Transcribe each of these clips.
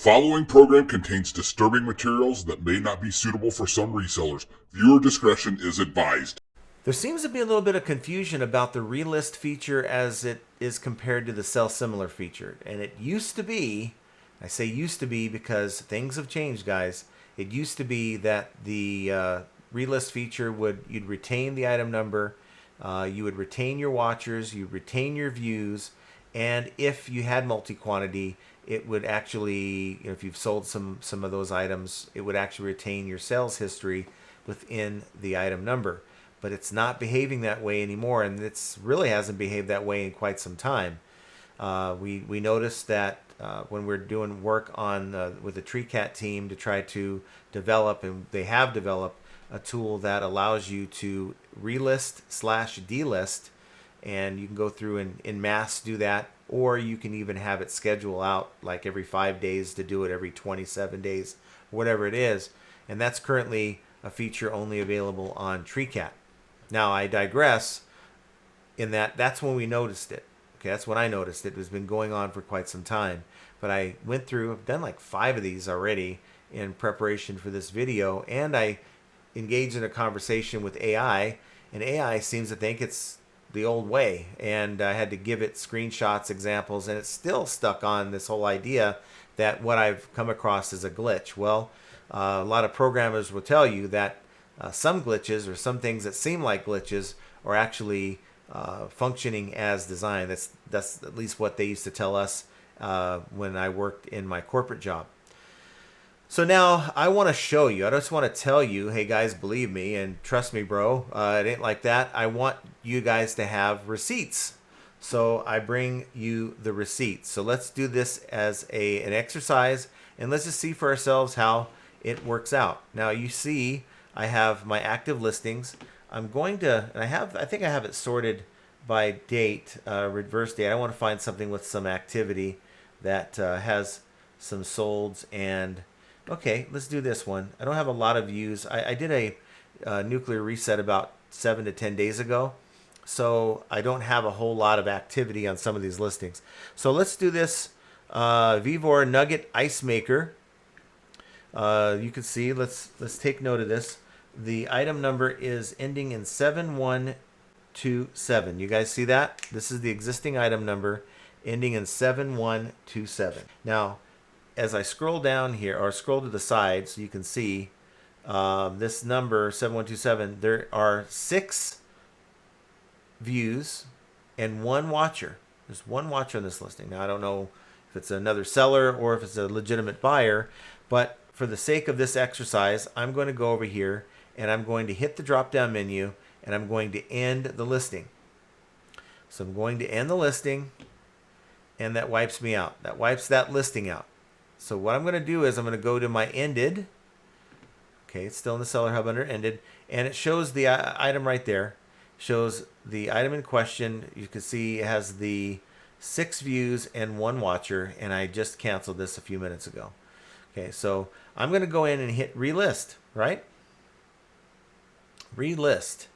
following program contains disturbing materials that may not be suitable for some resellers. Viewer discretion is advised. There seems to be a little bit of confusion about the relist feature as it is compared to the sell similar feature. And it used to be, I say used to be because things have changed, guys. It used to be that the relist feature you'd retain the item number, you would retain your watchers, you'd retain your views, and if you had multi-quantity, it would actually, if you've sold some of those items, it would actually retain your sales history within the item number. But it's not behaving that way anymore, and it's really hasn't behaved that way in quite some time. We noticed that when we're doing work on with the TreeCat team to try to develop, and they have developed a tool that allows you to relist/delist, and you can go through and in mass do that, or you can even have it schedule out like every 5 days to do it every 27 days, whatever it is. And that's currently a feature only available on TreeCat. Now, I digress in that's when we noticed it. Okay, that's when I noticed it. It's been going on for quite some time. But I went through, I've done like 5 of these already in preparation for this video, and I engaged in a conversation with AI, and AI seems to think it's the old way. And I had to give it screenshots, examples, and it's still stuck on this whole idea that what I've come across is a glitch. Well, a lot of programmers will tell you that some glitches or some things that seem like glitches are actually functioning as designed. That's at least what they used to tell us when I worked in my corporate job. So now I want to show you. I just want to tell you, hey guys, believe me and trust me, bro. It ain't like that. I want you guys to have receipts. So I bring you the receipts. So let's do this as an exercise, and let's just see for ourselves how it works out. Now you see I have my active listings. I'm going to, and I think I have it sorted by date, reverse date. I want to find something with some activity that has some solds. And okay, let's do this one. I don't have a lot of views. I did a nuclear reset about 7 to 10 days ago, so I don't have a whole lot of activity on some of these listings. So let's do this Vivor Nugget Ice Maker. You can see, let's take note of this. The item number is ending in 7127. You guys see that? This is the existing item number ending in 7127. Now, as I scroll down here, or scroll to the side, so you can see this number 7127, there are 6 views and 1 watcher. There's 1 watcher on this listing. Now, I don't know if it's another seller or if it's a legitimate buyer, but for the sake of this exercise, I'm going to go over here and I'm going to hit the drop-down menu and I'm going to end the listing. So I'm going to end the listing, and that wipes me out. That wipes that listing out. So what I'm going to do is I'm going to go to my ended. Okay, it's still in the Seller Hub under ended, and it shows the item right there. Shows the item in question. You can see it has the 6 views and 1 watcher, and I just canceled this a few minutes ago. Okay, so I'm going to go in and hit relist, right? Relist.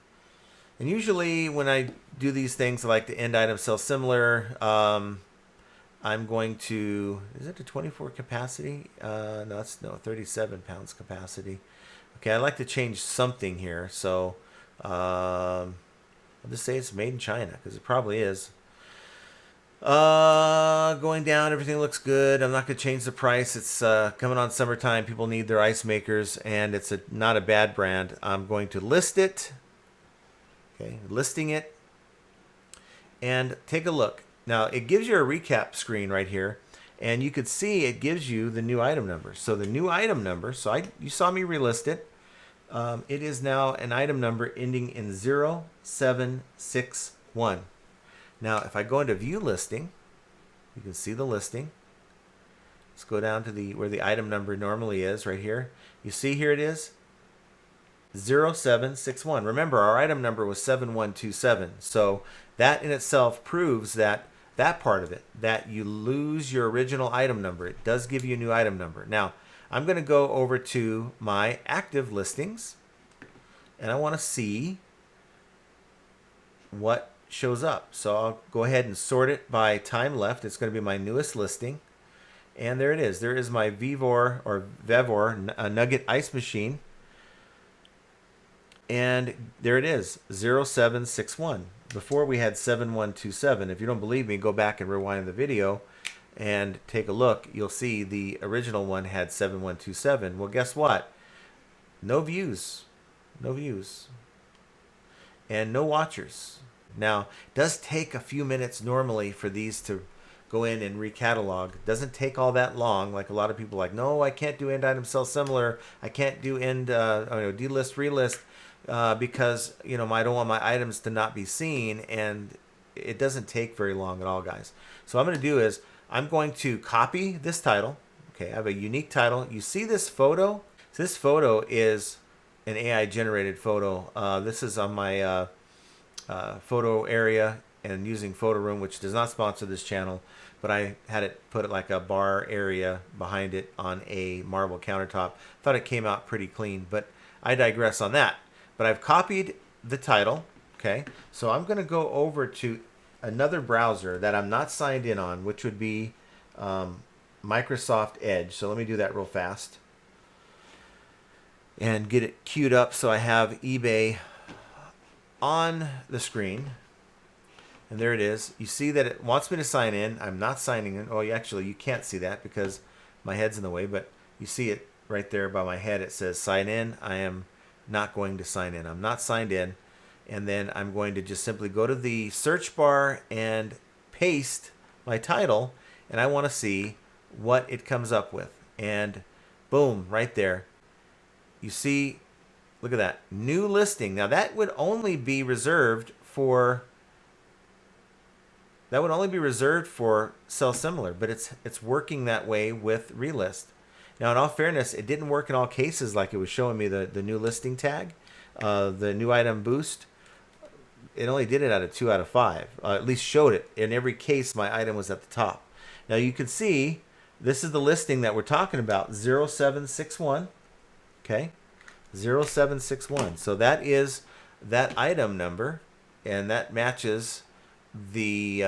And usually when I do these things, I like to end item sell similar. I'm going to, is it a 24 capacity? No, it's 37 pounds capacity. Okay, I'd like to change something here. So I'll just say it's made in China, because it probably is. Going down, everything looks good. I'm not going to change the price. It's coming on summertime. People need their ice makers, and it's not a bad brand. I'm going to list it. Okay, listing it. And take a look. Now, it gives you a recap screen right here, and you could see it gives you the new item number. So the new item number, you saw me relist it. It is now an item number ending in 0761. Now, if I go into view listing, you can see the listing. Let's go down to where the item number normally is, right here. You see here it is 0761. Remember, our item number was 7127. So that in itself proves that part of it, that you lose your original item number. It does give you a new item number. Now, I'm going to go over to my active listings, and I want to see what shows up. So I'll go ahead and sort it by time left. It's going to be my newest listing. And there it is. There is my Vevor Nugget ice machine. And there it is, 0761. Before we had 7127. If you don't believe me, go back and rewind the video and take a look. You'll see the original one had 7127. Well, guess what? No views. No views. And no watchers. Now, it does take a few minutes normally for these to go in and recatalog. It doesn't take all that long. Like a lot of people are like, no, I can't do end item sell similar. I can't do delist, relist. Because I don't want my items to not be seen, and it doesn't take very long at all, guys. So what I'm going to do is I'm going to copy this title. Okay, I have a unique title. You see this photo? So this photo is an AI generated photo. This is on my photo area and using Photo Room, which does not sponsor this channel, but I had it put like a bar area behind it on a marble countertop. Thought it came out pretty clean, but I digress on that. But I've copied the title, okay? So I'm going to go over to another browser that I'm not signed in on, which would be Microsoft Edge. So let me do that real fast and get it queued up so I have eBay on the screen. And there it is. You see that it wants me to sign in. I'm not signing in. Oh, actually, you can't see that because my head's in the way, but you see it right there by my head. It says sign in. I am not going to sign in. I'm not signed in. And then I'm going to just simply go to the search bar and paste my title, and I want to see what it comes up with. And boom, right there. You see, look at that. New listing. Now that would only be reserved for sell similar, but it's working that way with relist. Now, in all fairness, it didn't work in all cases like it was showing me the new listing tag, the new item boost. It only did it out of 2 out of 5, at least showed it. In every case, my item was at the top. Now, you can see this is the listing that we're talking about, 0761, okay? 0761. So that is that item number, and that matches the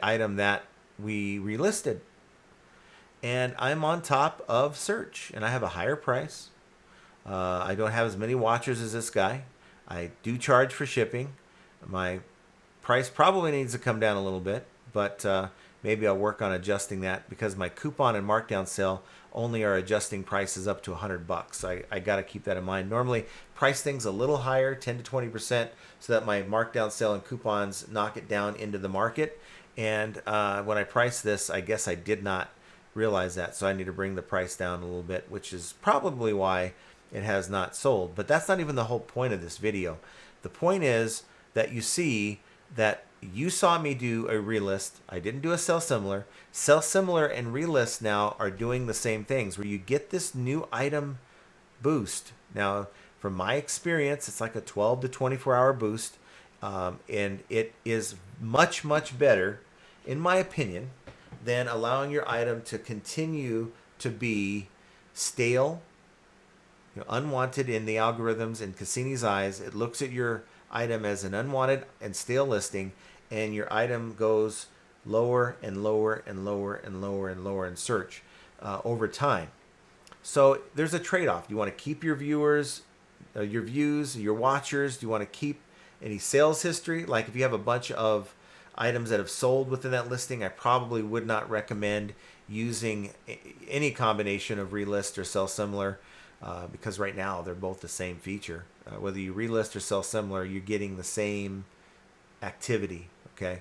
item that we relisted. And I'm on top of search, and I have a higher price. I don't have as many watchers as this guy. I do charge for shipping. My price probably needs to come down a little bit, but maybe I'll work on adjusting that because my coupon and markdown sale only are adjusting prices up to $100. I got to keep that in mind. Normally, price things a little higher, 10 to 20%, so that my markdown sale and coupons knock it down into the market. And when I price this, I guess I did not realize that, so I need to bring the price down a little bit, which is probably why it has not sold. But that's not even the whole point of this video. The point is that you see that you saw me do a relist. I didn't do a sell similar. Sell similar and relist now are doing the same things where you get this new item boost. Now, from my experience, it's like a 12 to 24 hour boost, and it is much, much better, in my opinion, than allowing your item to continue to be stale, unwanted in the algorithms. In Cassini's eyes, it looks at your item as an unwanted and stale listing, and your item goes lower and lower and lower and lower and lower in search over time. So there's a trade-off. Do you want to keep your viewers, your views, your watchers? Do you want to keep any sales history? Like if you have a bunch of items that have sold within that listing, I probably would not recommend using any combination of relist or sell similar because right now they're both the same feature. Whether you relist or sell similar, you're getting the same activity. Okay,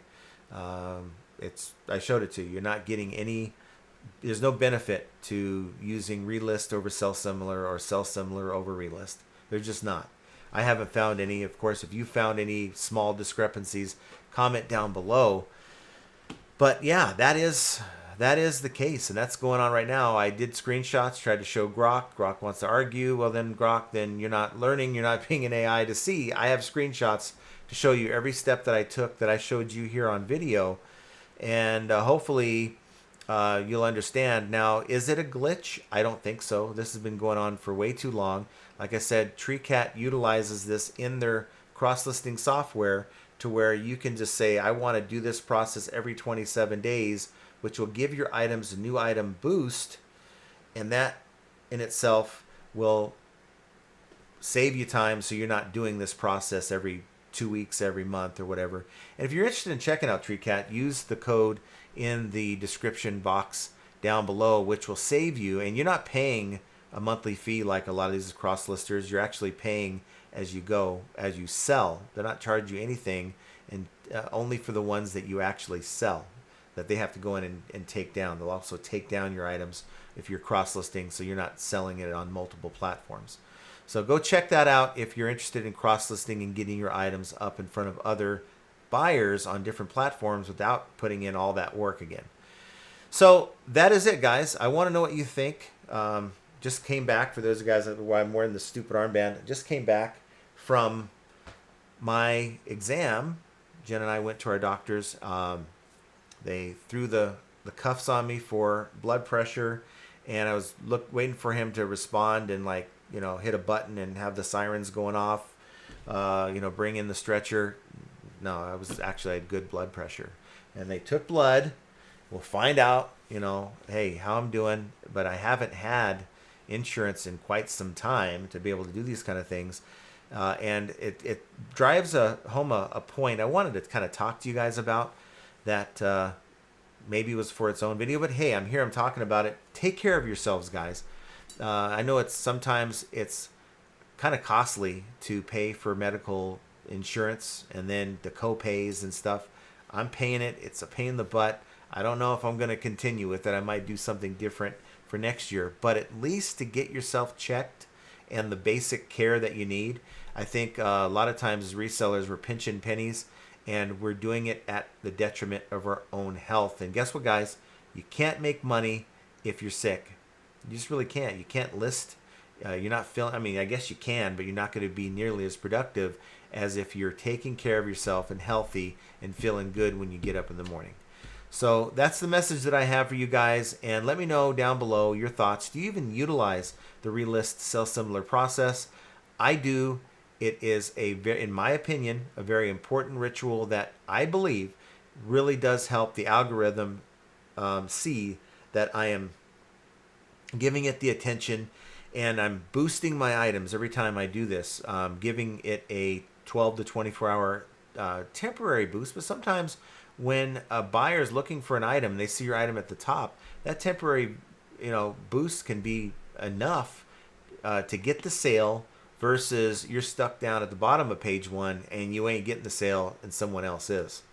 I showed it to you. You're not getting any. There's no benefit to using relist over sell similar or sell similar over relist. There's just not. I haven't found any. Of course, if you found any small discrepancies, comment down below. But yeah, that is the case, and that's going on right now. I did screenshots, tried to show Grok. Grok wants to argue. Well, then Grok, then you're not learning. You're not being an AI to see. I have screenshots to show you every step that I took that I showed you here on video, and hopefully you'll understand. Now, is it a glitch? I don't think so. This has been going on for way too long. Like I said, TreeCat utilizes this in their cross-listing software to where you can just say, I want to do this process every 27 days which will give your items a new item boost, and that in itself will save you time, so you're not doing this process every 2 weeks, every month, or whatever. And if you're interested in checking out TreeCat, use the code in the description box down below, which will save you. And you're not paying a monthly fee like a lot of these cross listers. You're actually paying as you go, as you sell. They're not charging you anything, and only for the ones that you actually sell, that they have to go in and take down. They'll also take down your items if you're cross listing, so you're not selling it on multiple platforms. So go check that out if you're interested in cross listing and getting your items up in front of other buyers on different platforms without putting in all that work again. So that is it, guys. I want to know what you think. Just came back, for those of you guys why I'm wearing the stupid armband, just came back from my exam. Jen and I went to our doctors. They threw the cuffs on me for blood pressure, and I was waiting for him to respond and, like, you know, hit a button and have the sirens going off, you know, bring in the stretcher. No, I had good blood pressure, and they took blood. We'll find out, you know, hey, how I'm doing, but I haven't had insurance in quite some time to be able to do these kind of things. And it drives home a point I wanted to kind of talk to you guys about that maybe was for its own video, but hey, I'm talking about it. Take care of yourselves, guys. I know sometimes it's kind of costly to pay for medical insurance and then the co-pays and stuff. I'm paying it. It's a pain in the butt. I don't know if I'm going to continue with it. I might do something different for next year, but at least to get yourself checked and the basic care that you need. I think a lot of times as resellers, we're pinching pennies, and we're doing it at the detriment of our own health. And guess what, guys? You can't make money if you're sick. You just really can't. You can't list. You're not feeling, I mean, I guess you can, but you're not going to be nearly as productive as if you're taking care of yourself and healthy and feeling good when you get up in the morning. So that's the message that I have for you guys. And let me know down below your thoughts. Do you even utilize the relist sell similar process? I do. It is in my opinion, a very important ritual that I believe really does help the algorithm see that I am giving it the attention, and I'm boosting my items every time I do this, giving it a 12 to 24 hour temporary boost. But sometimes when a buyer is looking for an item, they see your item at the top, that temporary, you know, boost can be enough to get the sale, versus you're stuck down at the bottom of page one and you ain't getting the sale and someone else is.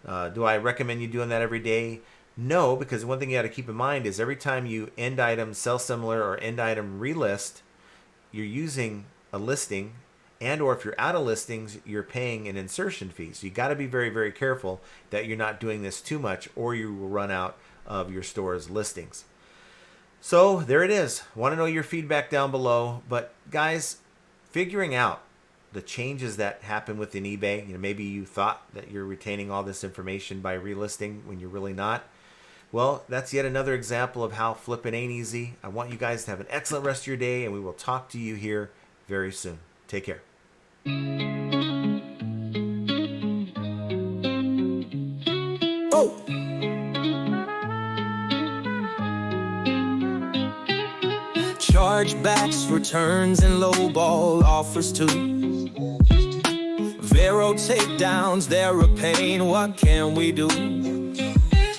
Do I recommend you doing that every day? No, because one thing you got to keep in mind is every time you end item sell similar or end item relist, you're using a listing, and or if you're out of listings, you're paying an insertion fee. So you got to be very, very careful that you're not doing this too much, or you will run out of your store's listings. So there it is. Want to know your feedback down below. But guys, figuring out the changes that happen within eBay, you know, maybe you thought that you're retaining all this information by relisting when you're really not. Well, that's yet another example of how flipping ain't easy. I want you guys to have an excellent rest of your day, and we will talk to you here very soon. Take care. Oh! Chargebacks, returns, and lowball offers too. Vero takedowns, they're a pain, what can we do?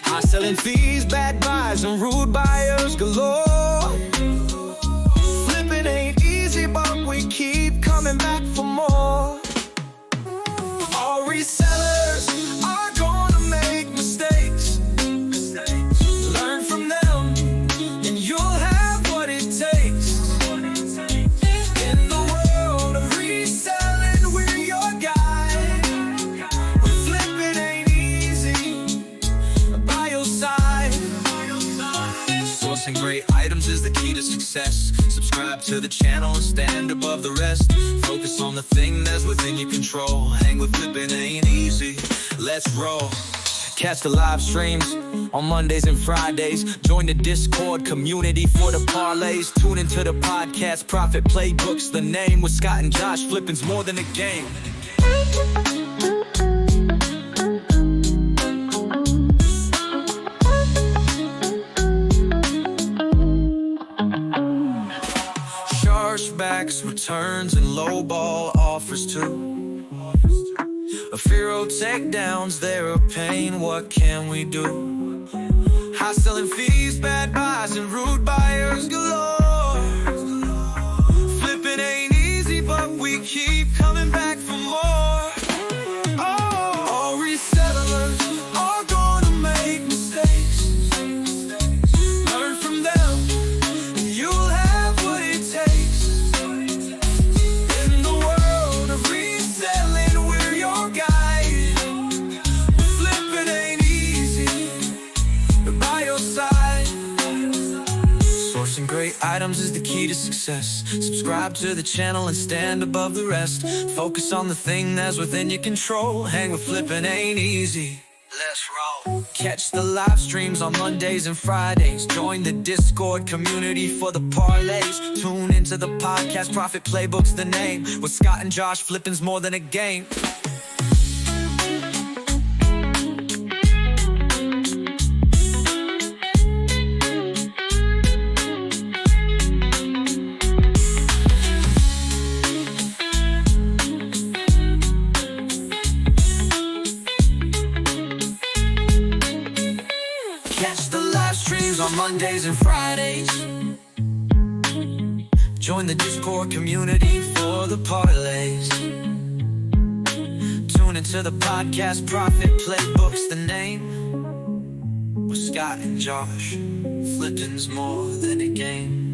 High selling fees, bad buys, and rude buyers galore. Flipping ain't easy, but we keep coming back for more. All resellers are gonna make mistakes. Learn from them, and you'll have what it takes. In the world of reselling, we're your guide. But flipping ain't easy, by your side. Sourcing great items is the key to success. Subscribe to the channel and stand above the rest. Focus on the thing that's within your control. Hang with flipping ain't easy. Let's roll. Catch the live streams on Mondays and Fridays. Join the Discord community for the parlays. Tune into the podcast Profit Playbooks. The name with Scott and Josh. Flipping's more than a game. fixed returns and lowball offers too. A fear of takedowns, they're a pain, what can we do? High selling fees, bad buys, and rude buyers galore. Flipping ain't easy, but we keep coming back for more. Oh, all resellers are gonna make mistakes. Learn from them, and you'll have what it takes. In the world of reselling, we're your guide. Flipping ain't easy, but by your side. Sourcing great items is the key to success. Subscribe to the channel and stand above the rest. Focus on the thing that's within your control. Hang with flipping ain't easy. Let's roll. Catch the live streams on Mondays and Fridays. Join the Discord community for the parlays. Tune into the podcast, Profit Playbook's the name. With Scott and Josh, flipping's more than a game. Catch the live streams on Mondays and Fridays. Join the Discord community for the parlays. Tune into the podcast, Profit Playbook's the name. With Scott and Josh, flipping's more than a game.